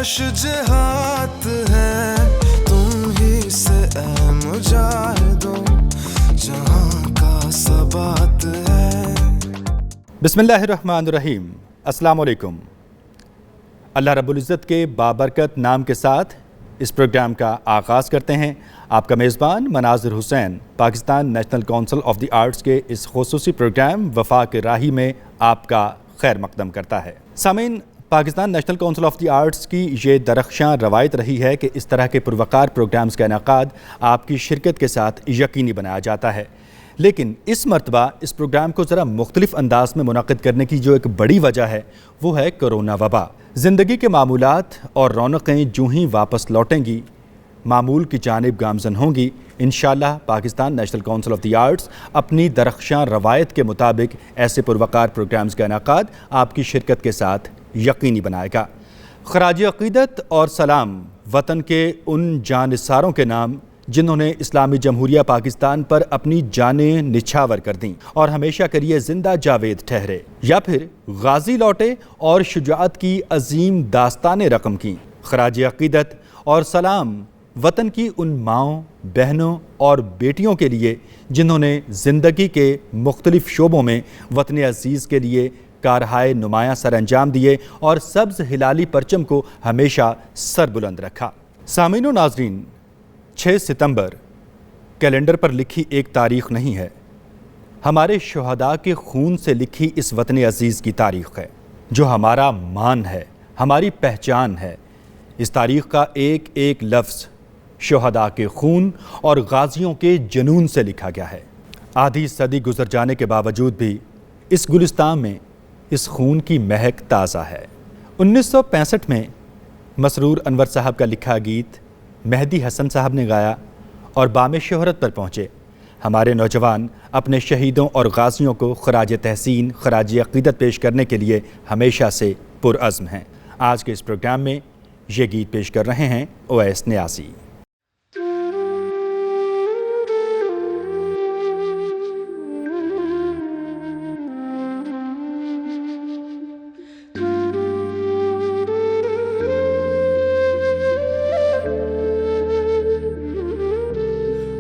तलाश जिहाद है तुम ही से ऐ मुजाहिदो, जहां का सबात है। बिस्मिल्लाहिर्रहमानिर्रहीम। अस्सलाम वालेकुम। अल्लाह रब्बुल इज़्ज़त के बाबरकत नाम के साथ इस प्रोग्राम का आगाज़ करते हैं। आपका मेज़बान Manazir Hussain Pakistan national council of the arts के इस खुसूसी प्रोग्राम वफाक राही में आपका खैर मकदम करता है। सामीन, Pakistan national council of the arts की ये दरख्शां रवायत रही है कि इस तरह के पुरवकार प्रोग्राम्स का इनेकाद आपकी शिरकत के साथ यकीनी बनाया जाता है, लेकिन इस मरतबा इस प्रोग्राम को ज़रा मुख्तलिफ अंदाज में मुनक़िद करने की जो एक बड़ी वजह है वो है कोरोना वबा। ज़िंदगी के मामूलात और रौनकें जूँ ही वापस लौटेंगी, मामूल की जानिब गामज़न होंगी, इंशाअल्लाह Pakistan national council of the arts अपनी दरख्शां रवायत के मुताबिक ऐसे पुरवकार प्रोग्राम्स का इनेकाद आपकी शिरकत के साथ यकीनी बनाएगा। खराज अक़ीदत और सलाम वतन के उन जानिसारों के नाम जिन्होंने इस्लामी जमहूरिया पाकिस्तान पर अपनी जानें निछावर कर दीं और हमेशा के लिए जिंदा जावेद ठहरे, या फिर गाजी लौटे और शुजाअत की अजीम दास्ताने रकम की। खराज अक़ीदत और सलाम वतन की उन माओं, बहनों और बेटियों के लिए जिन्होंने ज़िंदगी के मुख्तलिफ शोबों में वतन अज़ीज़ के लिए कारहाय नुमायाँ सर अंजाम दिए और सब्ज़ हिलाली परचम को हमेशा सर बुलंद रखा। सामीन व नाज़रीन, 6 सितंबर कैलेंडर पर लिखी एक तारीख़ नहीं है, हमारे शुहदा के खून से लिखी इस वतन अज़ीज़ की तारीख़ है, जो हमारा मान है, हमारी पहचान है। इस तारीख़ का एक एक लफ्ज़ शुहदा के खून और गाजियों के जुनून से लिखा गया है। आधी सदी गुजर जाने के बावजूद भी इस गुलिस्तान में इस खून की महक ताज़ा है। 1965 में मसरूर अनवर साहब का लिखा गीत मेहदी हसन साहब ने गाया और बामे शोहरत पर पहुँचे। हमारे नौजवान अपने शहीदों और गाजियों को खराज तहसीन, खराज अक़ीदत पेश करने के लिए हमेशा से पुरअज़्म हैं। आज के इस प्रोग्राम में ये गीत पेश कर रहे हैं ओवैस न्यासी।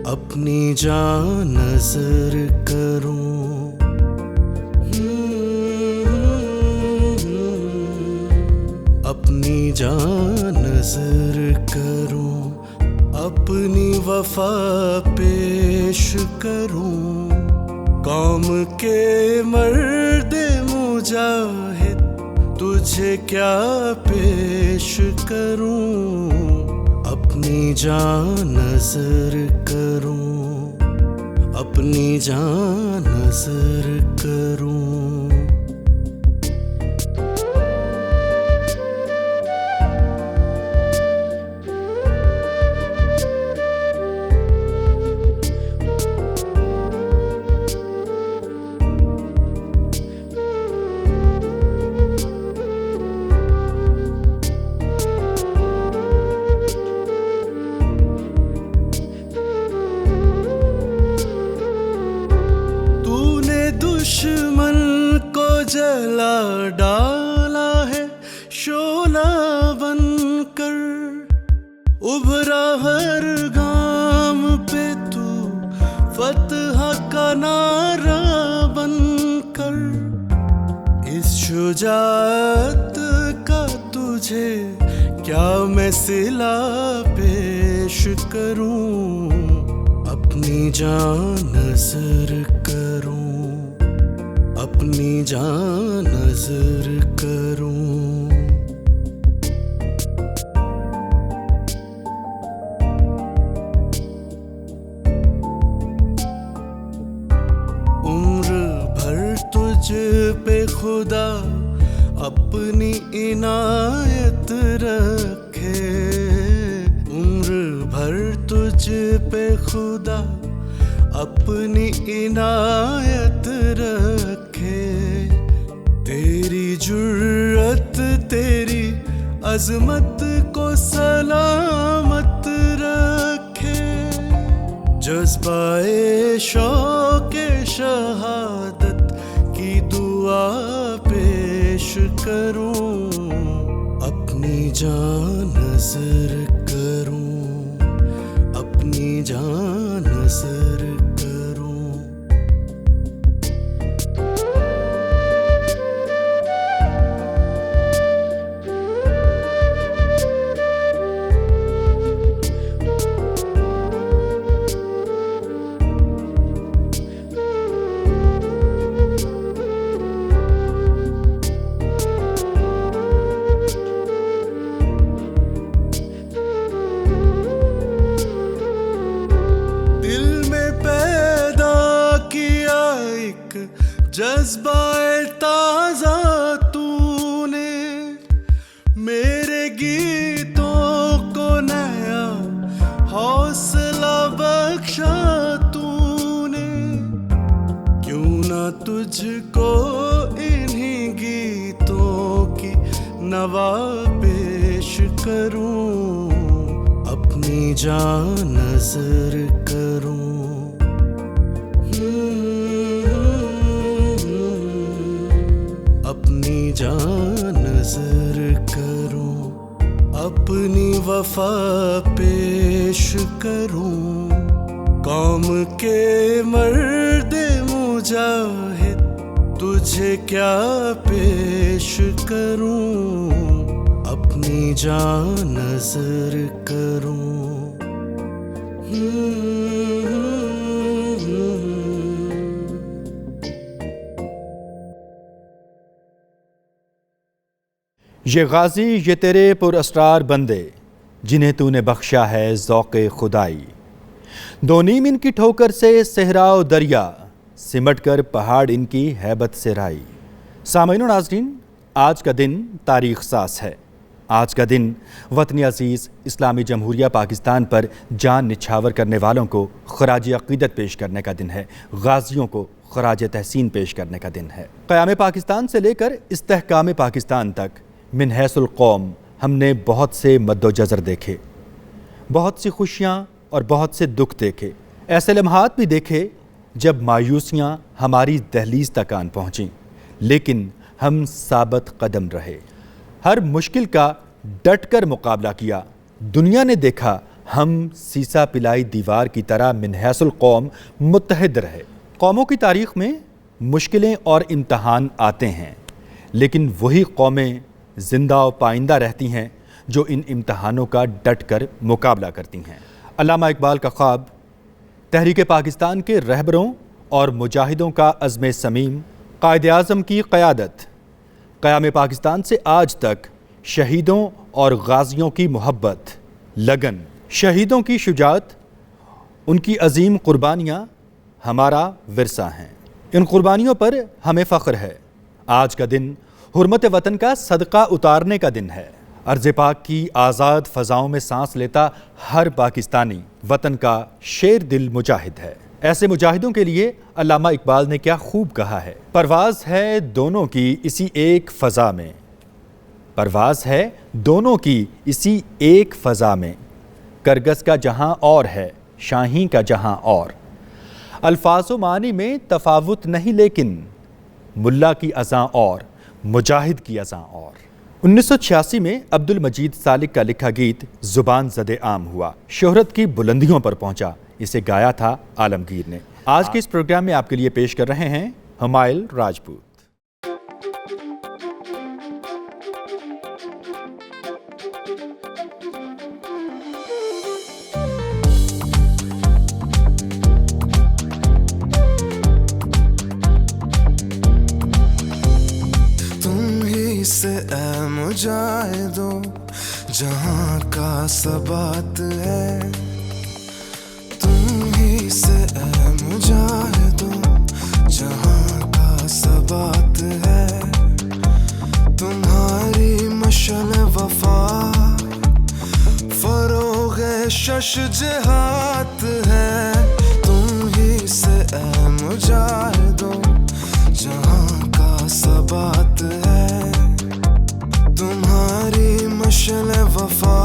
अपनी जान नज़र करूं, अपनी जान नज़र करूं, अपनी वफा पेश करूं, कौम के मर्द मुजाहिद तुझे क्या पेश करूं। अपनी जान नज़र करूं, अपनी जान नज़र करूं। दुश्मन को जला डाला है शोला बनकर, उभरा हर गाम पे तू फतह का नारा बनकर। इस शुजाअत का तुझे क्या मैं सिला पेश करूं। अपनी जान नज़र करूं, अपनी जान नज़र करूं। उम्र भर तुझ पे खुदा अपनी इनायत रखे, उम्र भर तुझ पे खुदा अपनी इनायत रखे। तेरी जुर्रत तेरी अज़मत को सलामत रखे। जज़्बाए शौक़े शहादत की दुआ पेश करूं। अपनी जान नजर करूं, अपनी जान नजर करूं। जज्बा ताजा तूने मेरे गीतों को नया हौसला बख्शा तूने। क्यों ना तुझको इन्हीं गीतों की नवा पेश करूं, अपनी जान नजर करूं। अपनी जान नजर करूं, अपनी वफा पेश करूं। कौम के मर्दे मुजाहिद तुझे क्या पेश करूं, अपनी जान नजर करूं। ये गाजी ये तेरे पुरअसरार बंदे, जिन्हें तूने बख्शा है ज़ौक़े खुदाई। दो नीम इनकी ठोकर से सहराओ दरिया, सिमट कर पहाड़ इनकी हैबत से राई। सामईन व नाज़रीन, आज का दिन तारीख़ साज़ है। आज का दिन वतन अज़ीज़ इस्लामी जमहूरिया पाकिस्तान पर जान निछावर करने वालों को ख़राज अक़ीदत पेश करने का दिन है। गाज़ियों को ख़राज तहसीन पेश करने का दिन है। क़याम पाकिस्तान से लेकर इस्तेहकाम पाकिस्तान तक मिन हैसुल कौम हमने बहुत से मद्दोजज़र देखे, बहुत सी खुशियाँ और बहुत से दुख देखे। ऐसे लम्हात भी देखे जब मायूसियाँ हमारी दहलीज तक आन पहुँचीं, लेकिन हम साबित कदम रहे। हर मुश्किल का डट कर मुकाबला किया। दुनिया ने देखा हम सीसा पिलाई दीवार की तरह मिन हैसुल कौम मुत्तहिद रहे। कौमों की तारीख़ में मुश्किलें और इम्तहान आते हैं, लेकिन वही कौमें जिंदा और पाइंदा रहती हैं जो इन इम्तहानों का डट कर मुकाबला करती हैं। अल्लामा इकबाल का ख्वाब, तहरीक पाकिस्तान के रहबरों और मुजाहिदों का अज़्म समीम, कायद आज़म की क़यादत, क़याम पाकिस्तान से आज तक शहीदों और गाज़ियों की मोहब्बत, लगन, शहीदों की शुजाअत, उनकी अजीम कुर्बानियाँ हमारा विरसा हैं। इन कुर्बानियों पर हमें फ़ख्र है। आज का दिन हुर्मत वतन का सदका उतारने का दिन है। अर्ज़ पाक की आज़ाद फ़ज़ाओं में सांस लेता हर पाकिस्तानी वतन का शेर दिल मुजाहिद है। ऐसे मुजाहिदों के लिए अल्लामा इकबाल ने क्या खूब कहा है, परवाज़ है दोनों की इसी एक फ़ज़ा में, परवाज़ है दोनों की इसी एक फ़ज़ा में, करगस का जहाँ और है शाही का जहाँ और। अल्फाज़ व मानी में तफावुत नहीं, लेकिन मुल्ला की अज़ां और मुजाहिद की अज़ां और। 1986 में अब्दुल मजीद सालिक का लिखा गीत ज़ुबान ज़दे आम हुआ, शोहरत की बुलंदियों पर पहुंचा। इसे गाया था आलमगीर ने। आज के इस प्रोग्राम में आपके लिए पेश कर रहे हैं हमाइल राजपूत। से ऐ मुजाहिदो जहाँ का सबात है, तुम ही से ऐ मुजाहिदो जहाँ का सबात है। तुम्हारी मशल वफा फरोग़े शश जिहाद है, तुम ही से ऐ मुजाहिदो जहाँ का सबात है। तुम्हारी मशल वफा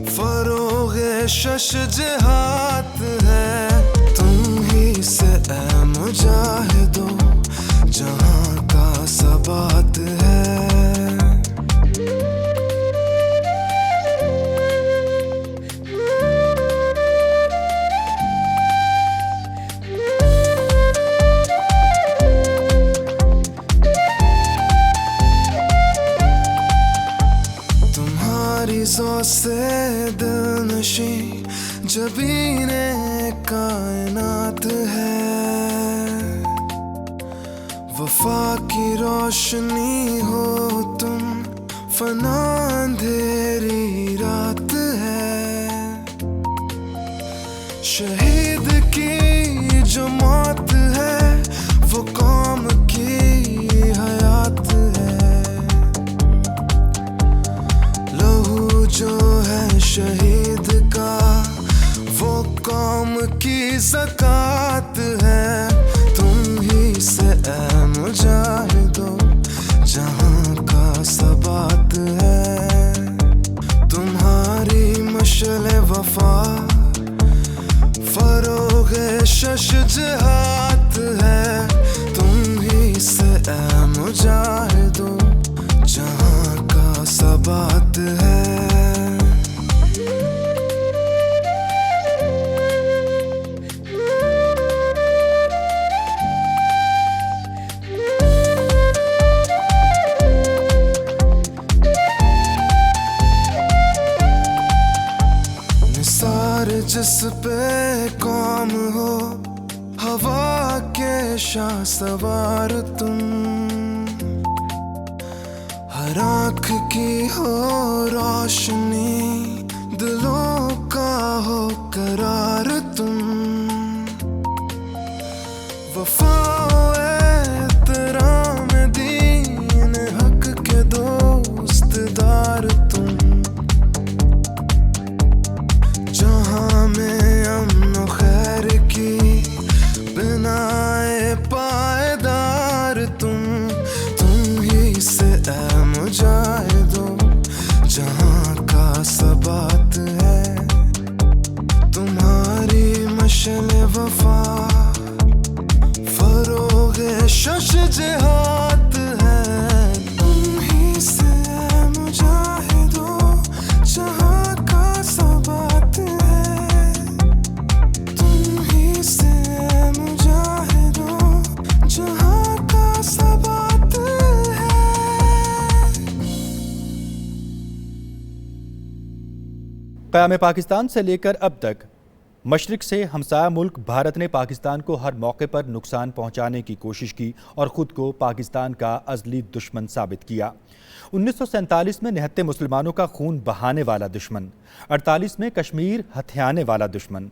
फरोग़े शश जिहाद है, तुम ही से ऐ मुजाहिदो जहाँ का सबात है। चीजों से दिलनशी जबीने कायनात है। वफा की रोशनी हो तुम, फना अंधेरी रात है। शहीद की जो मौत है वो कौम की हयात है। लहू जो है शहीद का वो कौम की ज़कात है। तुम ही से ऐ मुजाहिदो जहां का सबात है। तुम्हारी मशले वफा फरोगे शश जिहाद है। तुम ही से ऐ मुजाहिदो जहां का सबात है। निसार जिस पे कौम हो, हवा के शाह सवार तुम। हर आँख की हो रोशनी, दिलों का हो करार तुम। वफा एहतराम दीन हक के दोस्तदार तुम। जहां में अमन खैर की बिनाए पायदार तुम। तुम ही से ऐ मुजाहिदो जहां का सबात है। तुम्हारी मशले वफा फरोगे शश जिहाद है। तुम ही से ऐ मुजाहिदो जहां का सबात है। तुम ही से ऐ मुजाहिदो जहां का सबात है। क़याम पाकिस्तान से लेकर अब तक मशरिक़ से हमसाया मुल्क भारत ने पाकिस्तान को हर मौके पर नुकसान पहुंचाने की कोशिश की और ख़ुद को पाकिस्तान का अज़ली दुश्मन साबित किया। 1947 में निहत्ते मुसलमानों का खून बहाने वाला दुश्मन, 48 में कश्मीर हथियाने वाला दुश्मन,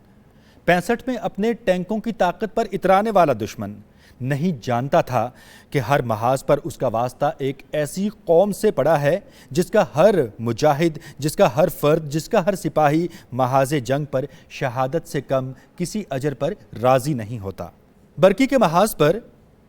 65 में अपने टैंकों की ताकत पर इतराने वाला दुश्मन नहीं जानता था कि हर महाज पर उसका वास्ता एक ऐसी कौम से पड़ा है जिसका हर मुजाहिद, जिसका हर फर्द, जिसका हर सिपाही महाज़े जंग पर शहादत से कम किसी अजर पर राज़ी नहीं होता। बरकी के महाज पर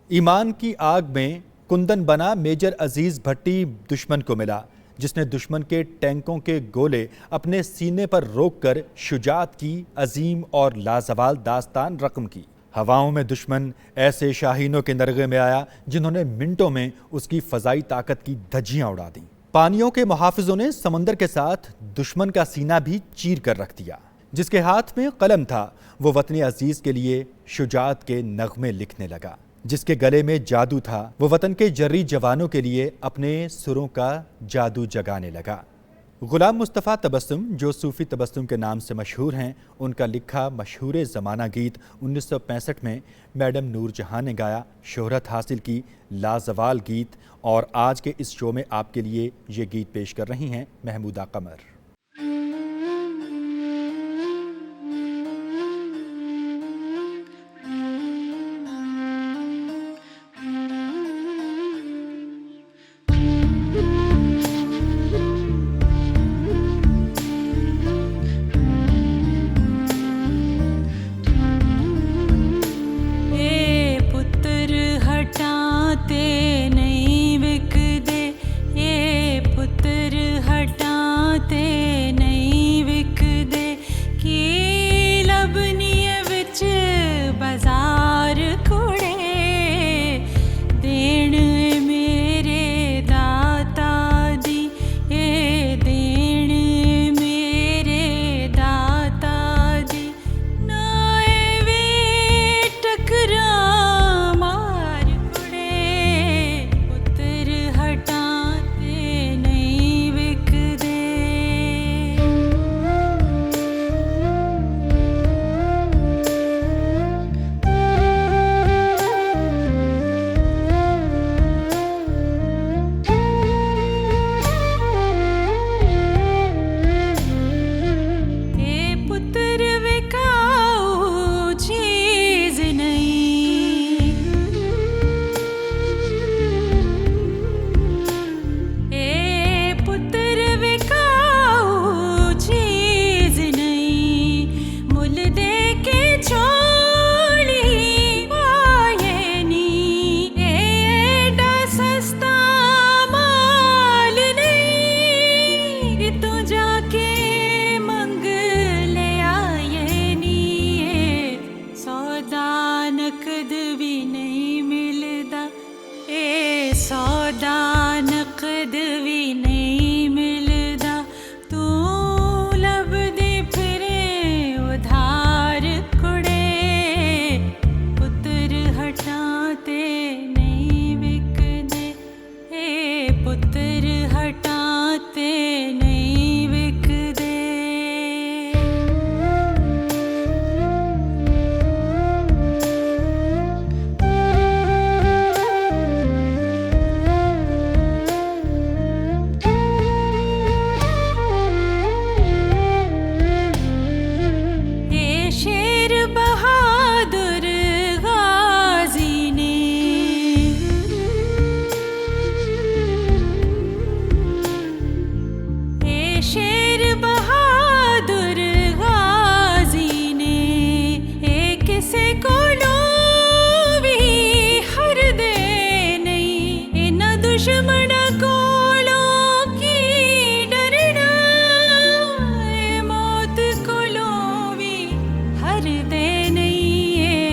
ईमान की आग में कुंदन बना मेजर अजीज़ भट्टी दुश्मन को मिला, जिसने दुश्मन के टैंकों के गोले अपने सीने पर रोककर शुजाअत की अजीम और लाजवाल दास्तान रकम की। हवाओं में दुश्मन ऐसे शाहीनों के नरगे में आया जिन्होंने मिनटों में उसकी फ़ज़ाई ताकत की धज्जियां उड़ा दी। पानियों के मुहाफ़िज़ों ने समंदर के साथ दुश्मन का सीना भी चीर कर रख दिया। जिसके हाथ में कलम था वो वतन अजीज़ के लिए शुजाअत के नगमे लिखने लगा। जिसके गले में जादू था वो वतन के जर्री जवानों के लिए अपने सुरों का जादू जगाने लगा। गुलाम मुस्तफ़ा तबस्सुम, जो सूफ़ी तबस्सुम के नाम से मशहूर हैं, उनका लिखा मशहूर ज़माना गीत 1965 में मैडम नूरजहां ने गाया, शोहरत हासिल की लाजवाल गीत। और आज के इस शो में आपके लिए ये गीत पेश कर रही हैं महमूदा कमर। ते शेर बहादुर गाजी ने एक से कोलो भी हर दे नहीं इन दुश्मन कोलों की डरना मौत कोलो भी हर दे नहीं है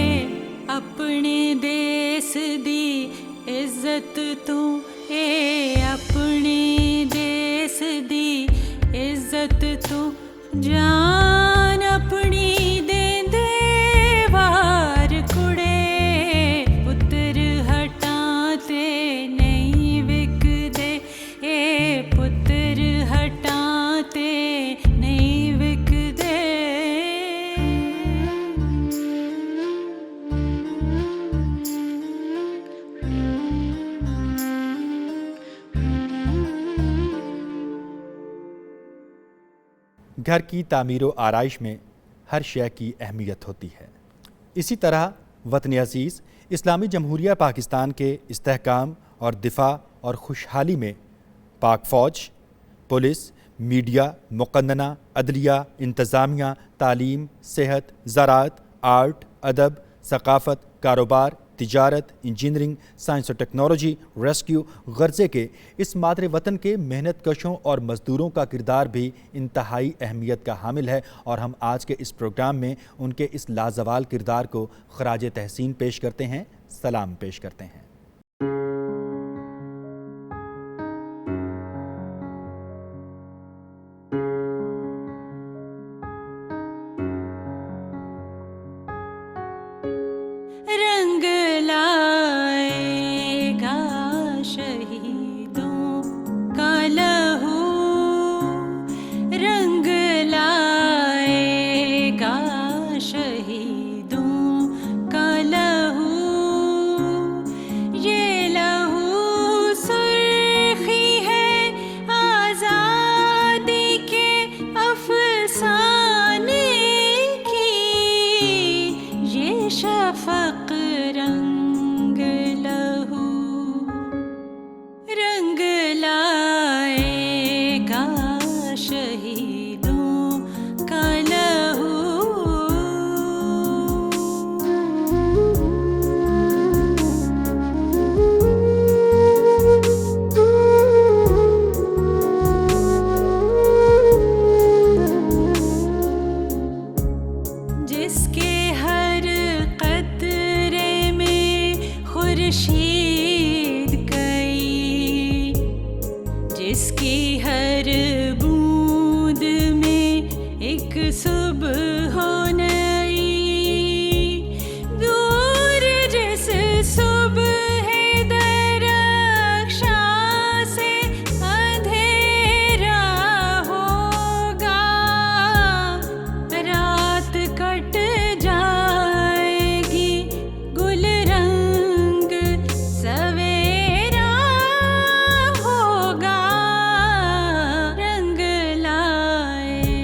अपने देश दी इज्जत तू अपने देश दी इज्जत तू जान अपनी दे दे वार कुड़े पुत्र हटाते नहीं विक दे पुत्र हटाते नहीं विक दे घर की तामीर आराइश में हर शय की अहमियत होती है। इसी तरह वतन अज़ीज़ इस्लामी जमहूरिया पाकिस्तान के इस्तेहकाम और दिफा और खुशहाली में पाक फ़ौज, पुलिस, मीडिया, मुक़न्नना, अदलिया, इंतज़ामिया, तालीम, सेहत, ज़राअत, आर्ट, अदब, सकाफ़त, कारोबार, तिजारत, इंजीनियरिंग, साइंस और टेक्नोलॉजी, रेस्क्यू, गर्ज़े के इस मादरे वतन के मेहनत कशों और मज़दूरों का किरदार भी इंतहाई अहमियत का हामिल है और हम आज के इस प्रोग्राम में उनके इस लाजवाल किरदार को ख़राज तहसीन पेश करते हैं, सलाम पेश करते हैं। रंग लाएगा शहीदों का लहू, रंग लाएगा शहीदों का लहू, ये लहू सुर्खी है आज़ादी के अफसाने की, ये शफ़क़ रंग लहू, रंग लाएगा शहीदों का लहू। जिसके हर कतरे में खुर्शीद कई, जिसकी हर बूंद में एक सुबह नई, दूर जिस सुबह दरख्शां से अंधेरा होगा, रात कट जाएगी गुल रंग सवेरा होगा, रंग लाएगा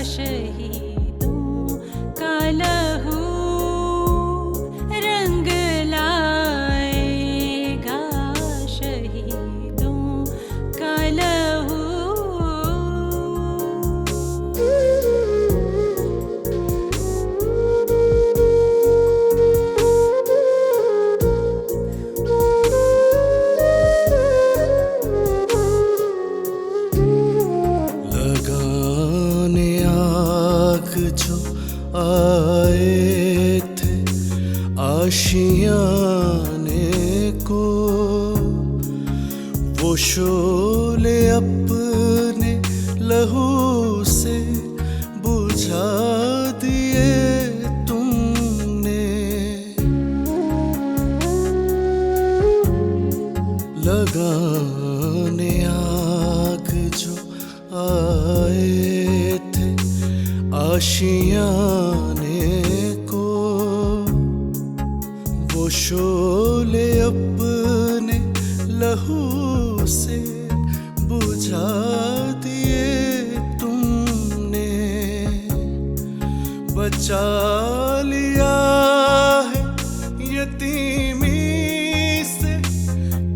शहीदों का लहू, रंग लाएगा शहीदों का लहू। लगाने आग जो आए थे आशियाने को, वो शोले अपने लहू से बुझा दिए तुमने, लगाने आग जो आए थे आशियाने को, वो शोले अपने लहू से बुझा दिए तुमने, बचा लिया है यतीमी से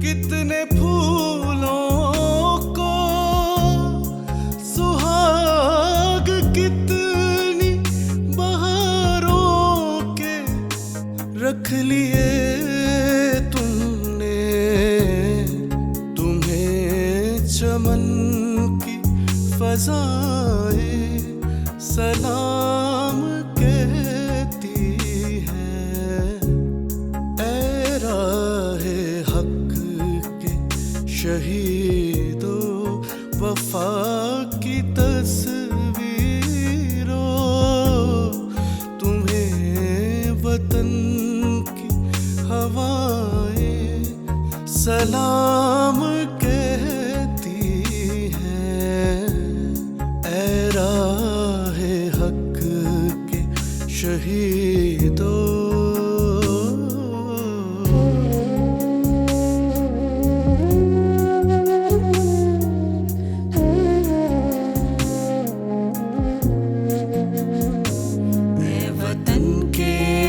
कितने फूलों को, फजाएं सलाम कहती हैं। ऐ राहे हक के शहीदों, वफा की तस्वीरों, तुम्हें वतन की हवाएं सलाम कहती हैं। ऐ राहे हक के शहीदों।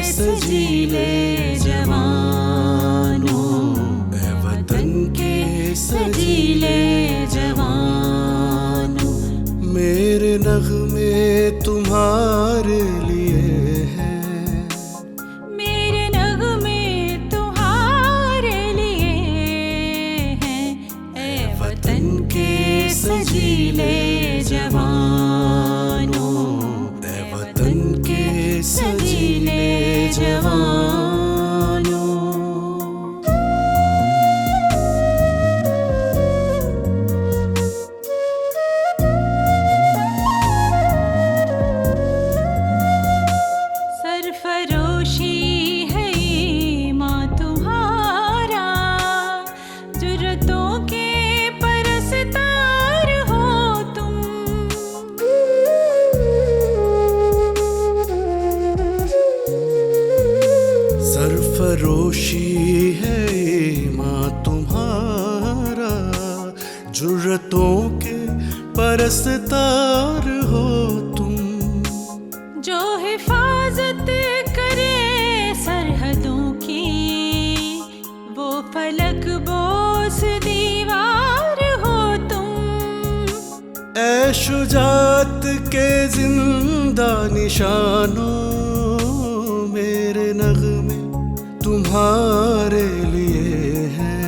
सजीले जवानों, ऐ वतन के सजीले जवानों, मेरे नगमे तुम्हारे लिए हैं। मेरे नगमे तुम्हारे लिए हैं। ऐ वतन के सजीले जवानों, ऐ वतन के सजीले जवानों। सरफरोशी है ईमान तुम्हारा, जुर्रतों के परस्तार हो तुम। सरफरोशी है ईमान तुम्हारा, जुर्रतों के परस्तार हो तुम। जो हिफाजत करे सरहदों की, वो फलक बोस दीवार हो तुम। ऐ शुजात के जिंदा निशानों, मेरे नगमे तुम्हारे लिए हैं।